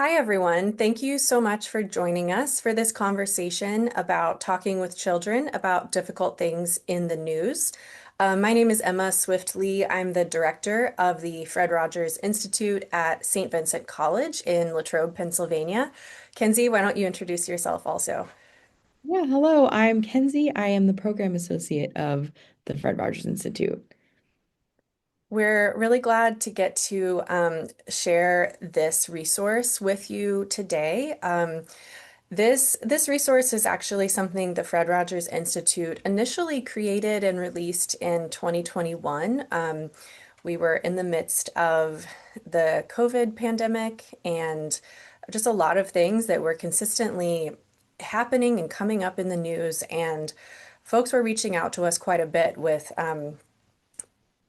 Hi, everyone. Thank you so much for joining us for this conversation about talking with children about difficult things in the news. My name is Emma Swift Lee. I'm the director of the Fred Rogers Institute at St. Vincent College in Latrobe, Pennsylvania. Kenzee, why don't you introduce yourself also? Yeah, hello, I'm Kenzee. I am the program associate of the Fred Rogers Institute. We're really glad to get to share this resource with you today. This resource is actually something the Fred Rogers Institute initially created and released in 2021. We were in the midst of the COVID pandemic and just a lot of things that were consistently happening and coming up in the news. And folks were reaching out to us quite a bit with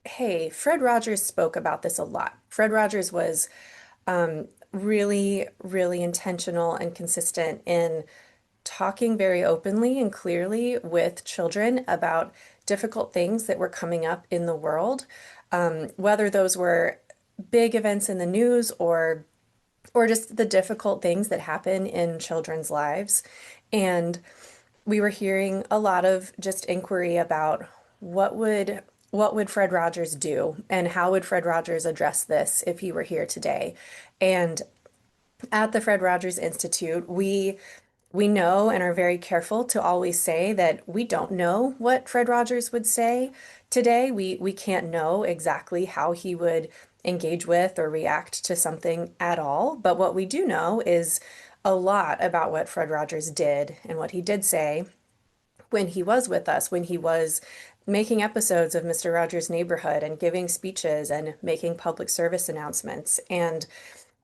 hey, Fred Rogers spoke about this a lot. Fred Rogers was really, really intentional and consistent in talking very openly and clearly with children about difficult things that were coming up in the world, whether those were big events in the news or just the difficult things that happen in children's lives. And we were hearing a lot of just inquiry about what would what would Fred Rogers do and how would Fred Rogers address this if he were here today? And at the Fred Rogers Institute, we know and are very careful to always say that we don't know what Fred Rogers would say today. We can't know exactly how he would engage with or react to something at all. But what we do know is a lot about what Fred Rogers did and what he did say when he was with us, when he was making episodes of Mr. Rogers' Neighborhood and giving speeches and making public service announcements. And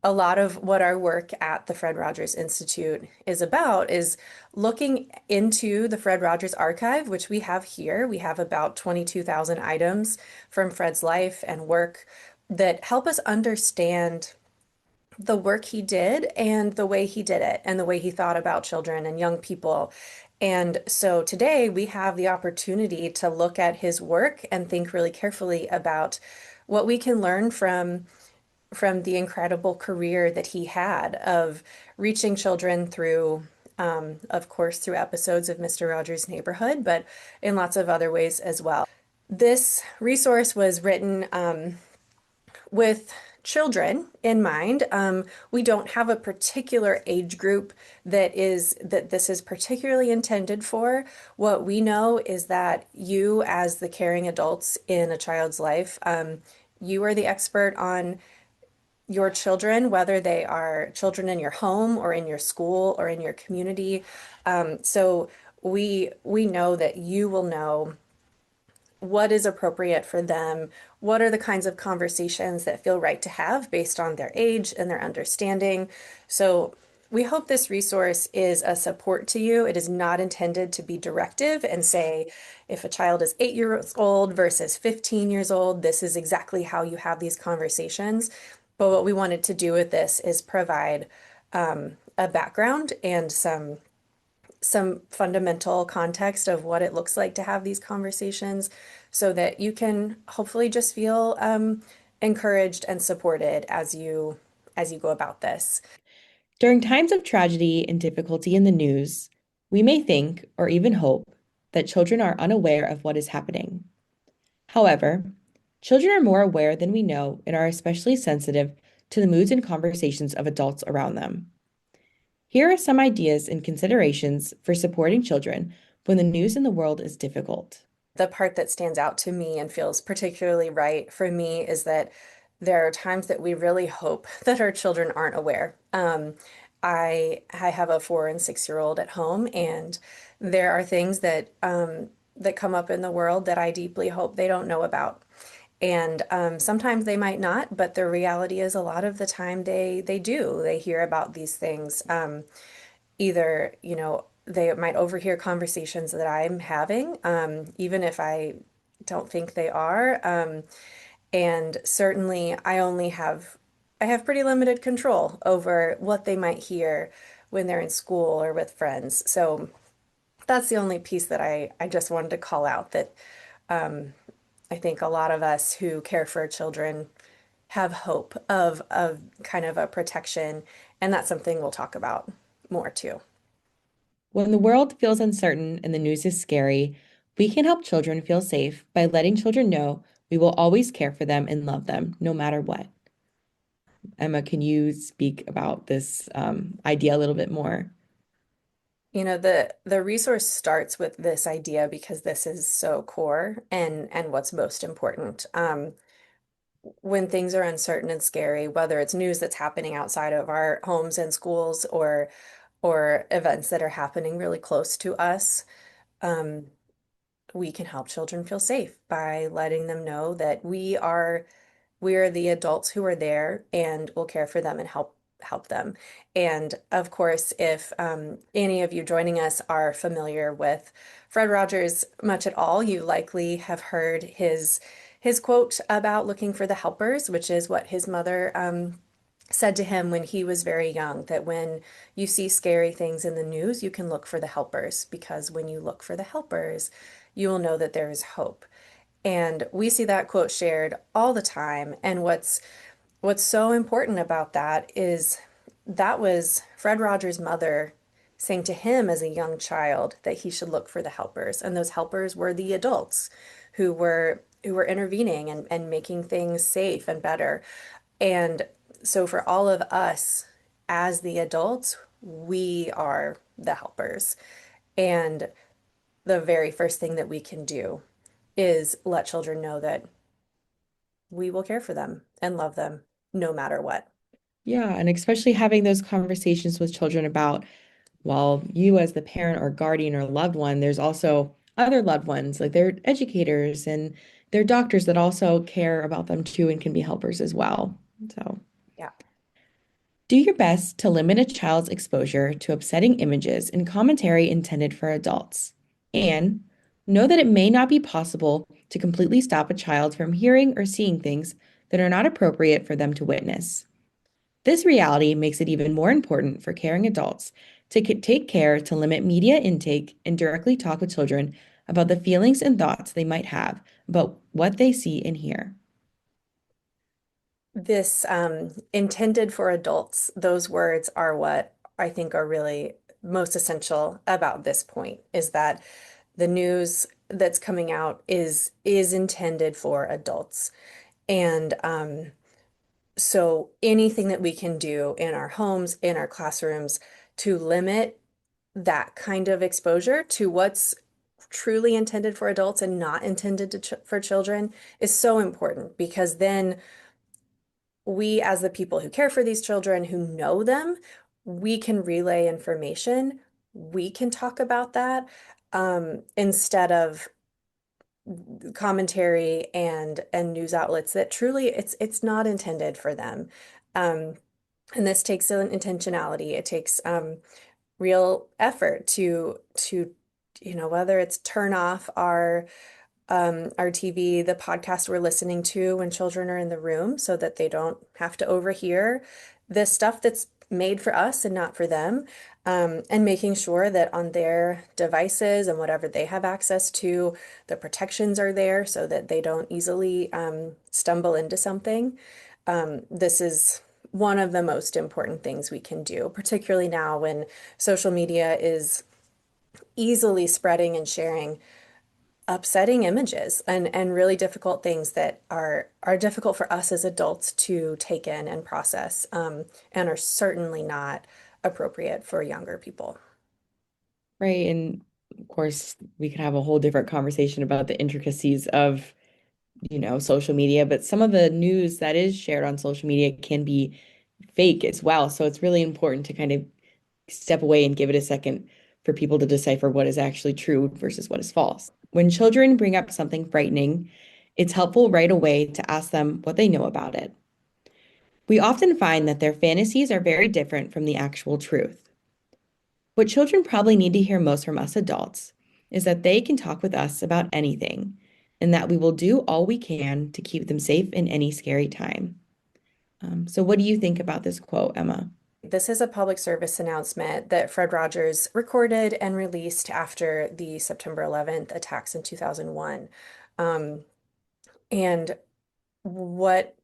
a lot of what our work at the Fred Rogers Institute is about is looking into the Fred Rogers archive, which we have here. We have about 22,000 items from Fred's life and work that help us understand the work he did and the way he did it and the way he thought about children and young people. And so today we have the opportunity to look at his work and think really carefully about what we can learn from the incredible career that he had of reaching children through, of course, through episodes of Mr. Rogers' Neighborhood, but in lots of other ways as well. This resource was written with children in mind. We don't have a particular age group that this is particularly intended for. What we know is that you, as the caring adults in a child's life, you are the expert on your children, whether they are children in your home or in your school or in your community. So we know that you will know what is appropriate for them, what are the kinds of conversations that feel right to have based on their age and their understanding. So we hope this resource is a support to you. It is not intended to be directive and say, if a child is 8 years old versus 15 years old, this is exactly how you have these conversations. But what we wanted to do with this is provide a background and some fundamental context of what it looks like to have these conversations so that you can hopefully just feel encouraged and supported as you go about this. During times of tragedy and difficulty in the news, we may think or even hope that children are unaware of what is happening. However, children are more aware than we know and are especially sensitive to the moods and conversations of adults around them. Here are some ideas and considerations for supporting children when the news in the world is difficult. The part that stands out to me and feels particularly right for me is that there are times that we really hope that our children aren't aware. I have a 4 and 6 year old at home, and there are things that come up in the world that I deeply hope they don't know about. And sometimes they might not, but the reality is a lot of the time they do. They hear about these things. Either, they might overhear conversations that I'm having, even if I don't think they are. And certainly I have pretty limited control over what they might hear when they're in school or with friends. So that's the only piece that I just wanted to call out that I think a lot of us who care for children have hope of kind of a protection And that's something we'll talk about more too. When the world feels uncertain and the news is scary, we can help children feel safe by letting children know we will always care for them and love them no matter what. Emma, can you speak about this idea a little bit more? The resource starts with this idea because this is so core and what's most important. When things are uncertain and scary, whether it's news that's happening outside of our homes and schools or events that are happening really close to us, um, we can help children feel safe by letting them know that we are the adults who are there and will care for them and help them. And of course, if any of you joining us are familiar with Fred Rogers much at all, you likely have heard his quote about looking for the helpers, which is what his mother said to him when he was very young, that when you see scary things in the news, you can look for the helpers, because when you look for the helpers, you will know that there is hope. And we see that quote shared all the time. And what's so important about that is that was Fred Rogers' mother saying to him as a young child that he should look for the helpers. And those helpers were the adults who were intervening and making things safe and better. And so for all of us as the adults, we are the helpers. And the very first thing that we can do is let children know that we will care for them and love them no matter what. Yeah, and especially having those conversations with children about, well, you as the parent or guardian or loved one, there's also other loved ones, like they're educators and they're doctors that also care about them too and can be helpers as well. So, Yeah. do your best to limit a child's exposure to upsetting images and commentary intended for adults. And know that it may not be possible to completely stop a child from hearing or seeing things that are not appropriate for them to witness. This reality makes it even more important for caring adults to take care to limit media intake and directly talk with children about the feelings and thoughts they might have about what they see and hear. This intended for adults, those words are what I think are really most essential about this point, is that the news that's coming out is intended for adults. And so anything that we can do in our homes, in our classrooms, to limit that kind of exposure to what's truly intended for adults and not intended for children is so important, because then we, as the people who care for these children, who know them, we can relay information. We can talk about that instead of commentary and news outlets that truly it's not intended for them. Um, and this takes an intentionality. It takes real effort to whether it's turn off our TV, the podcast we're listening to when children are in the room so that they don't have to overhear the stuff that's made for us and not for them. And making sure that on their devices and whatever they have access to, the protections are there so that they don't easily stumble into something. This is one of the most important things we can do, particularly now when social media is easily spreading and sharing upsetting images and really difficult things that are difficult for us as adults to take in and process, and are certainly not appropriate for younger people. Right. And of course, we could have a whole different conversation about the intricacies of, social media, but some of the news that is shared on social media can be fake as well. So it's really important to kind of step away and give it a second for people to decipher what is actually true versus what is false. When children bring up something frightening, it's helpful right away to ask them what they know about it. We often find that their fantasies are very different from the actual truth. What children probably need to hear most from us adults is that they can talk with us about anything and that we will do all we can to keep them safe in any scary time. So, what do you think about this quote, Emma? This is a public service announcement that Fred Rogers recorded and released after the September 11th attacks in 2001. Um, and what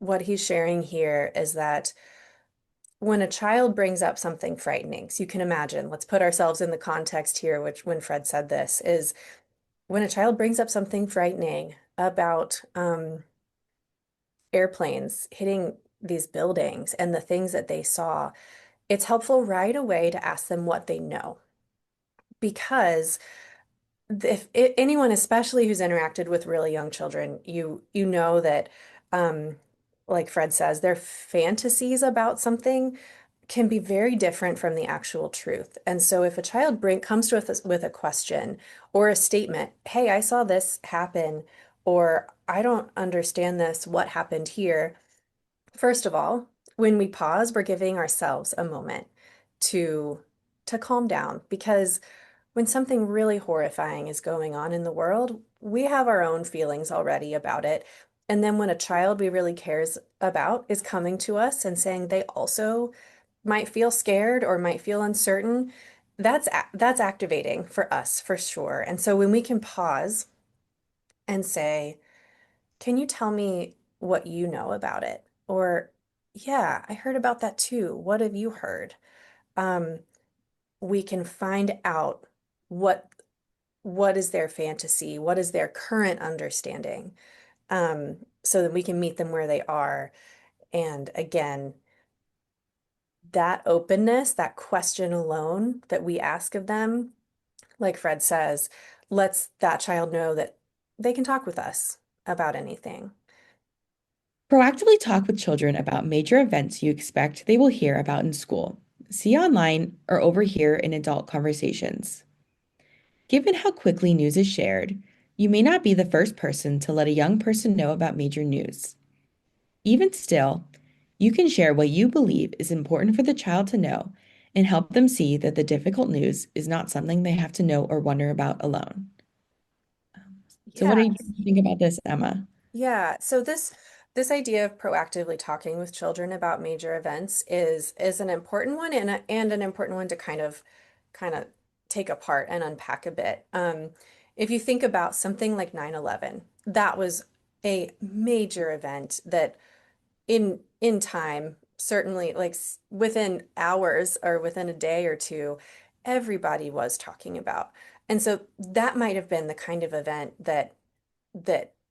what he's sharing here is that when a child brings up something frightening, so you can imagine, let's put ourselves in the context here, which when Fred said this, is when a child brings up something frightening about airplanes hitting these buildings and the things that they saw, it's helpful right away to ask them what they know. Because if anyone, especially who's interacted with really young children, you know that, um, like Fred says, their fantasies about something can be very different from the actual truth. And so if a child comes to us with a question or a statement, "Hey, I saw this happen," or "I don't understand this, what happened here?" First of all, when we pause, we're giving ourselves a moment to to calm down because when something really horrifying is going on in the world, we have our own feelings already about it. And then when a child we really cares about is coming to us and saying they also might feel scared or might feel uncertain, that's activating for us for sure. And so when we can pause and say, "Can you tell me what you know about it?" Or, "Yeah, I heard about that too. What have you heard?" Um, we can find out what what is their fantasy, what is their current understanding, so that we can meet them where they are. And again, that openness, that question alone that we ask of them, like Fred says, lets that child know that they can talk with us about anything. Proactively talk with children about major events you expect they will hear about in school, see online, or overhear in adult conversations. Given how quickly news is shared, you may not be the first person to let a young person know about major news. Even still, you can share what you believe is important for the child to know and help them see that the difficult news is not something they have to know or wonder about alone. So, what Yeah. do you think about this, Emma? Yeah, so this idea of proactively talking with children about major events is an important one and an important one to kind of take apart and unpack a bit. If you think about something like 9/11, that was a major event that in time, certainly like within hours or within a day or two, everybody was talking about. And so that might have been the kind of event that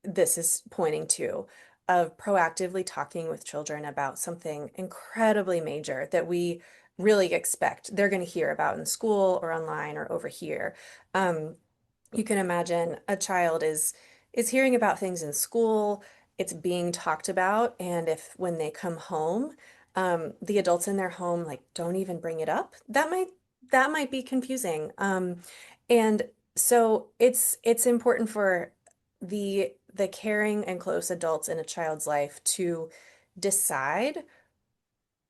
this is pointing to, of proactively talking with children about something incredibly major that we really expect they're going to hear about in school or online or over here. You can imagine a child is hearing about things in school, it's being talked about, and if when they come home, the adults in their home like don't even bring it up, that might be confusing. And so it's important for the caring and close adults in a child's life to decide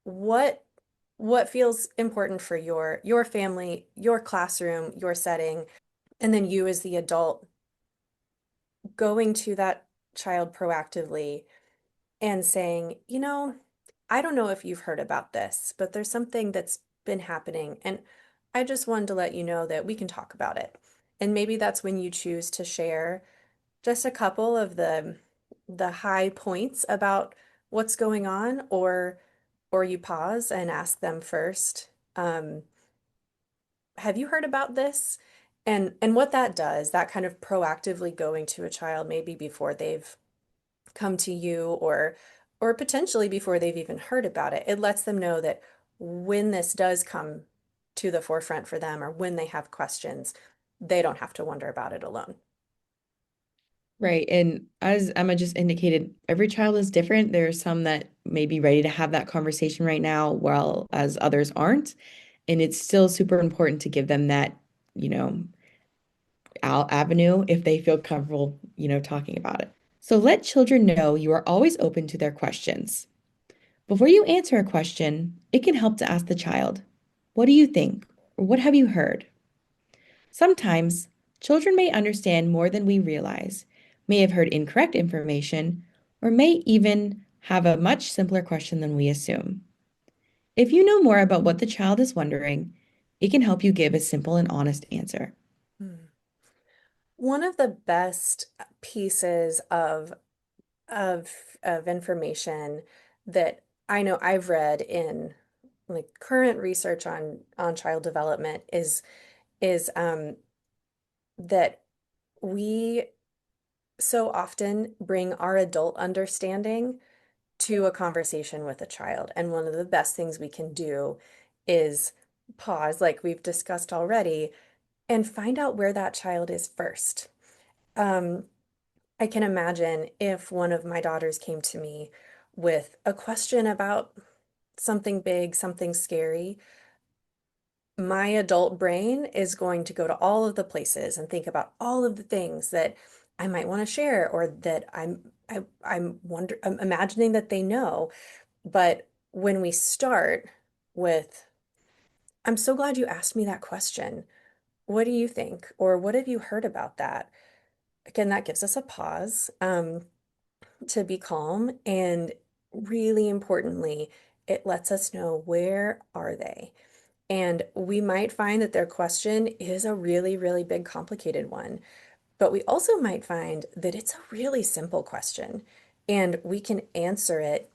what what feels important for your family, your classroom, your setting, and then you as the adult going to that child proactively and saying, I don't know if you've heard about this, but there's something that's been happening. And I just wanted to let you know that we can talk about it. And maybe that's when you choose to share just a couple of the high points about what's going on, or you pause and ask them first, have you heard about this? And what that does, that kind of proactively going to a child maybe before they've come to you, or potentially before they've even heard about it, it lets them know that when this does come to the forefront for them or when they have questions, they don't have to wonder about it alone. Right. And as Emma just indicated, every child is different. There are some that may be ready to have that conversation right now, while as others aren't. And it's still super important to give them that, you know, avenue if they feel comfortable, talking about it. So let children know you are always open to their questions. Before you answer a question, it can help to ask the child, "What do you think?" or "What have you heard?" Sometimes, children may understand more than we realize, may have heard incorrect information, or may even have a much simpler question than we assume. If you know more about what the child is wondering, it can help you give a simple and honest answer. Hmm. One of the best pieces of of information that I know I've read in like current research on child development is that we so often bring our adult understanding to a conversation with a child. And one of the best things we can do is pause, like we've discussed already, and find out where that child is first. Um, I can imagine if one of my daughters came to me with a question about something big, something scary, my adult brain is going to go to all of the places and think about all of the things that I might want to share or that I'm imagining that they know. But when we start with, I'm so glad you asked me that question. What do you think? Or what have you heard about that? Again, that gives us a pause, to be calm. And really importantly, it lets us know where are they? And we might find that their question is a really, really big, complicated one. But we also might find that it's a really simple question. And we can answer it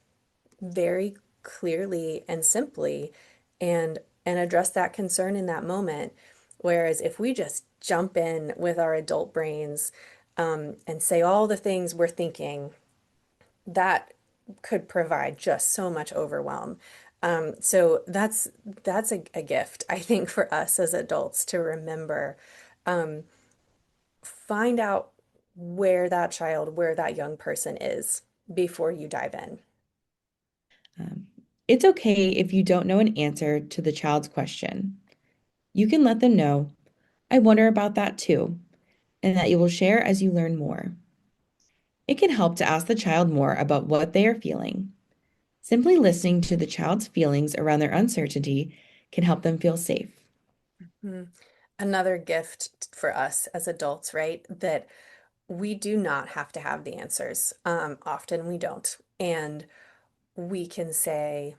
very clearly and simply and address that concern in that moment. Whereas if we just jump in with our adult brains, and say all the things we're thinking, that could provide just so much overwhelm. So that's a gift, I think, for us as adults to remember. Find out where that young person is before you dive in. Um, it's okay if you don't know an answer to the child's question. You can let them know, I wonder about that too, and that you will share as you learn more. It can help to ask the child more about what they are feeling. Simply listening to the child's feelings around their uncertainty can help them feel safe. Hmm. Another gift for us as adults, right? That we do not have to have the answers. Often we don't. And we can say,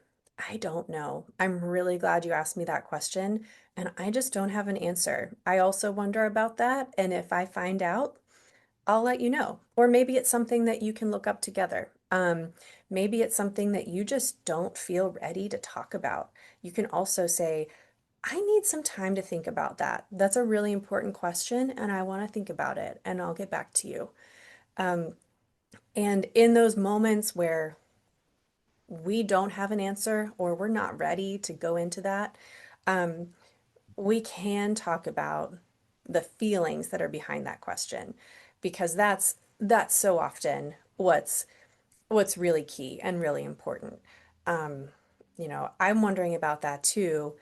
I don't know. I'm really glad you asked me that question, and I just don't have an answer. I also wonder about that. And if I find out, I'll let you know. Or maybe it's something that you can look up together. Maybe it's something that you just don't feel ready to talk about. You can also say, I need some time to think about that. That's a really important question, and I want to think about it, and I'll get back to you. Um, and in those moments where we don't have an answer or we're not ready to go into that, um, we can talk about the feelings that are behind that question because that's so often what's really key and really important. Um, I'm wondering about that too.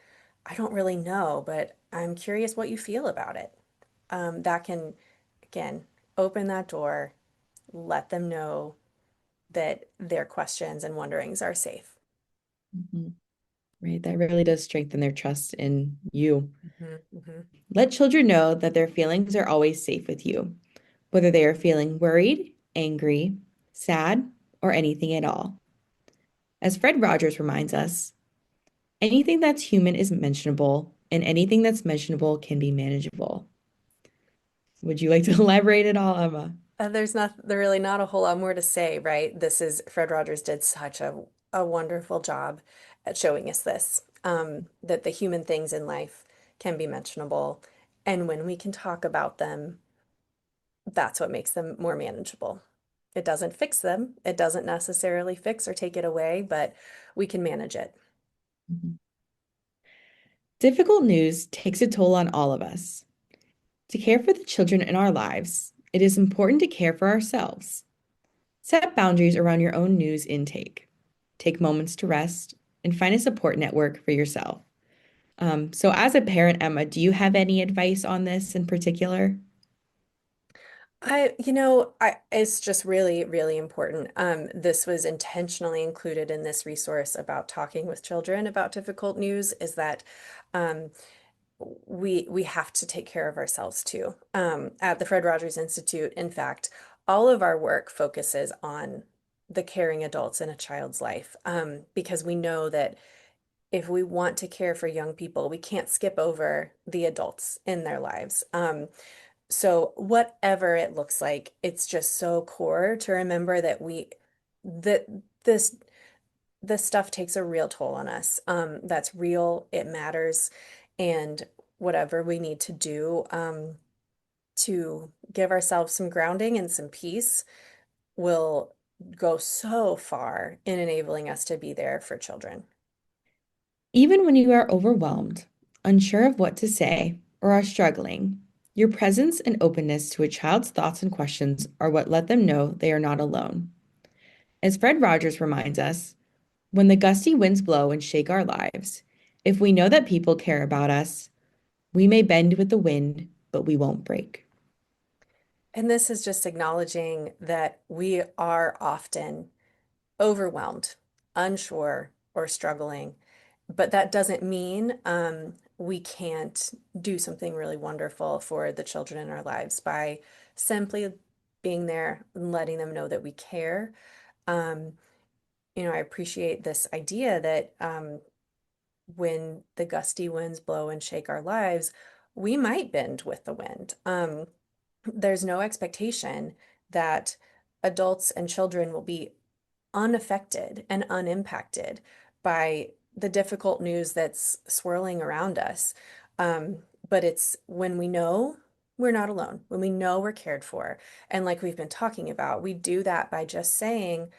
I don't really know, but I'm curious what you feel about it. That can, again, open that door, let them know that their questions and wonderings are safe. Mhm. Right, that really does strengthen their trust in you. Mhm, mhm. Let children know that their feelings are always safe with you, whether they are feeling worried, angry, sad, or anything at all. As Fred Rogers reminds us, anything that's human is mentionable, and anything that's mentionable can be manageable. Would you like to elaborate at all, Emma? There really not a whole lot more to say, right? Fred Rogers did such a wonderful job at showing us this, that the human things in life can be mentionable. And when we can talk about them, that's what makes them more manageable. It doesn't fix them. It doesn't necessarily fix or take it away, but we can manage it. Mhm. Difficult news takes a toll on all of us. To care for the children in our lives, it is important to care for ourselves. Set boundaries around your own news intake. Take moments to rest and find a support network for yourself. So, as a parent, Emma, do you have any advice on this in particular? It's just really, really important. This was intentionally included in this resource about talking with children about difficult news, is that um, we have to take care of ourselves too. At the Fred Rogers Institute, in fact, all of our work focuses on the caring adults in a child's life, because we know that if we want to care for young people, we can't skip over the adults in their lives. So whatever it looks like, it's just so core to remember that that this this stuff takes a real toll on us. That's real, it matters, and whatever we need to do to give ourselves some grounding and some peace will go so far in enabling us to be there for children. Even when you are overwhelmed, unsure of what to say, or are struggling, your presence and openness to a child's thoughts and questions are what let them know they are not alone. As Fred Rogers reminds us, when the gusty winds blow and shake our lives, if we know that people care about us, we may bend with the wind, but we won't break. And this is just acknowledging that we are often overwhelmed, unsure, or struggling. But that doesn't mean we can't do something really wonderful for the children in our lives by simply being there and letting them know that we care. Um, I appreciate this idea that when the gusty winds blow and shake our lives, we might bend with the wind. There's no expectation that adults and children will be unaffected and unimpacted by the difficult news that's swirling around us. But it's when we know we're not alone, when we know we're cared for. And like we've been talking about, we do that by just saying,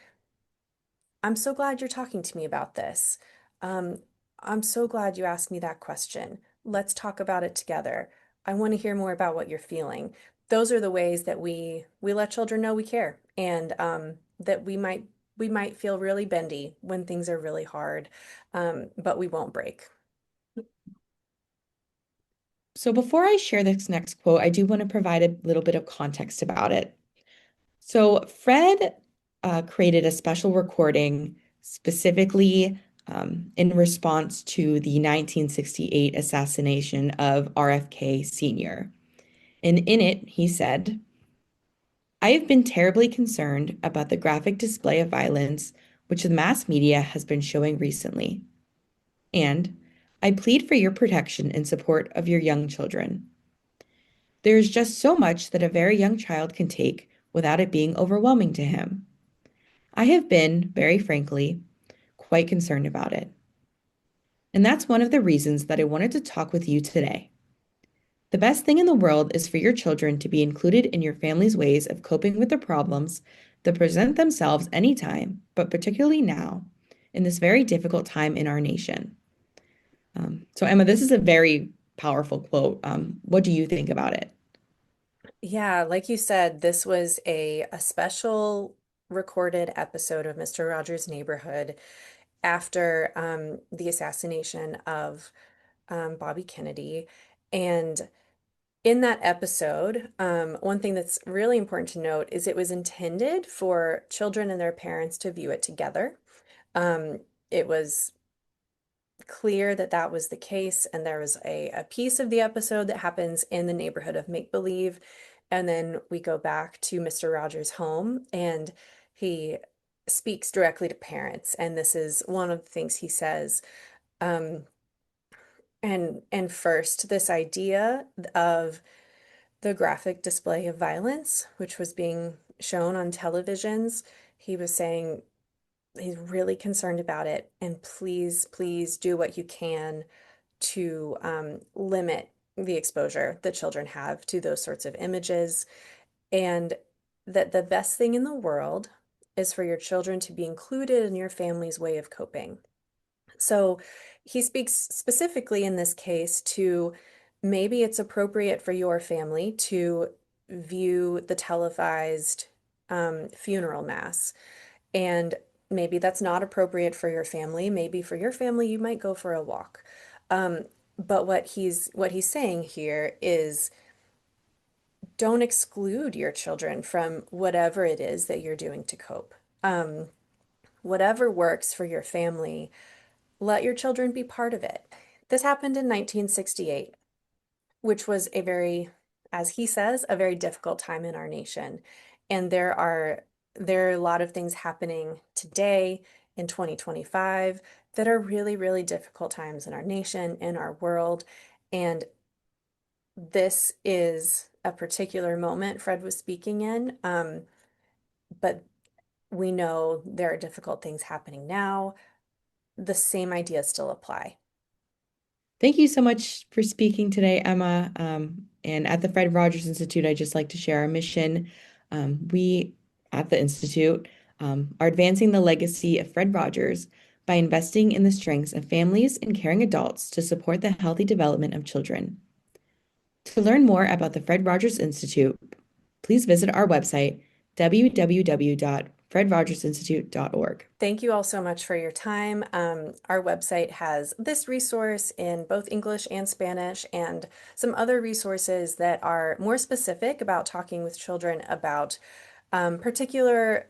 I'm so glad you're talking to me about this. Um, I'm so glad you asked me that question. Let's talk about it together. I want to hear more about what you're feeling. Those are the ways that we let children know we care, and that we might feel really bendy when things are really hard, but we won't break. So, before I share this next quote, I do want to provide a little bit of context about it. So, Fred created a special recording specifically in response to the 1968 assassination of RFK Sr. And in it, he said, I have been terribly concerned about the graphic display of violence which the mass media has been showing recently. And I plead for your protection and support of your young children. There is just so much that a very young child can take without it being overwhelming to him. I have been, very frankly, quite concerned about it. And that's one of the reasons that I wanted to talk with you today. The best thing in the world is for your children to be included in your family's ways of coping with the problems that present themselves anytime, but particularly now, in this very difficult time in our nation. So, Emma, this is a very powerful quote. What do you think about it? Yeah, like you said, this was a special recorded episode of Mr. Rogers' Neighborhood after the assassination of Bobby Kennedy. And in that episode, one thing that's really important to note is it was intended for children and their parents to view it together. It was clear that that was the case, and there was a piece of the episode that happens in the neighborhood of make-believe, and then we go back to Mr. Rogers' home, and he speaks directly to parents, and this is one of the things he says. Um, and first, this idea of the graphic display of violence, which was being shown on televisions, he was saying he's really concerned about it, and please, please do what you can to limit the exposure that children have to those sorts of images, and that the best thing in the world is for your children to be included in your family's way of coping. So he speaks specifically in this case to maybe it's appropriate for your family to view the televised funeral mass. And maybe that's not appropriate for your family. Maybe for your family, you might go for a walk. But what he's saying here is don't exclude your children from whatever it is that you're doing to cope. Um, Whatever works for your family, let your children be part of it. This happened in 1968, which was as he says, a very difficult time in our nation. And there are a lot of things happening today in 2025 that are really, really difficult times in our nation, in our world. And this is a particular moment Fred was speaking in. But we know there are difficult things happening now. the same ideas still apply. Thank you so much for speaking today, Emma. And at the Fred Rogers Institute, I just like to share our mission. We at the Institute are advancing the legacy of Fred Rogers by investing in the strengths of families and caring adults to support the healthy development of children. To learn more about the Fred Rogers Institute, please visit our website, www.fredrogersinstitute.org. Thank you all so much for your time. Our website has this resource in both English and Spanish, and some other resources that are more specific about talking with children about particular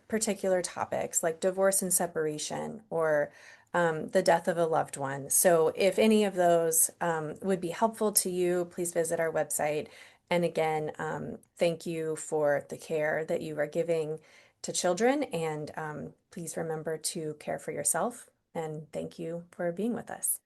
topics like divorce and separation or the death of a loved one. So if any of those would be helpful to you, please visit our website. And again, thank you for the care that you are giving to children, and please remember to care for yourself. And thank you for being with us.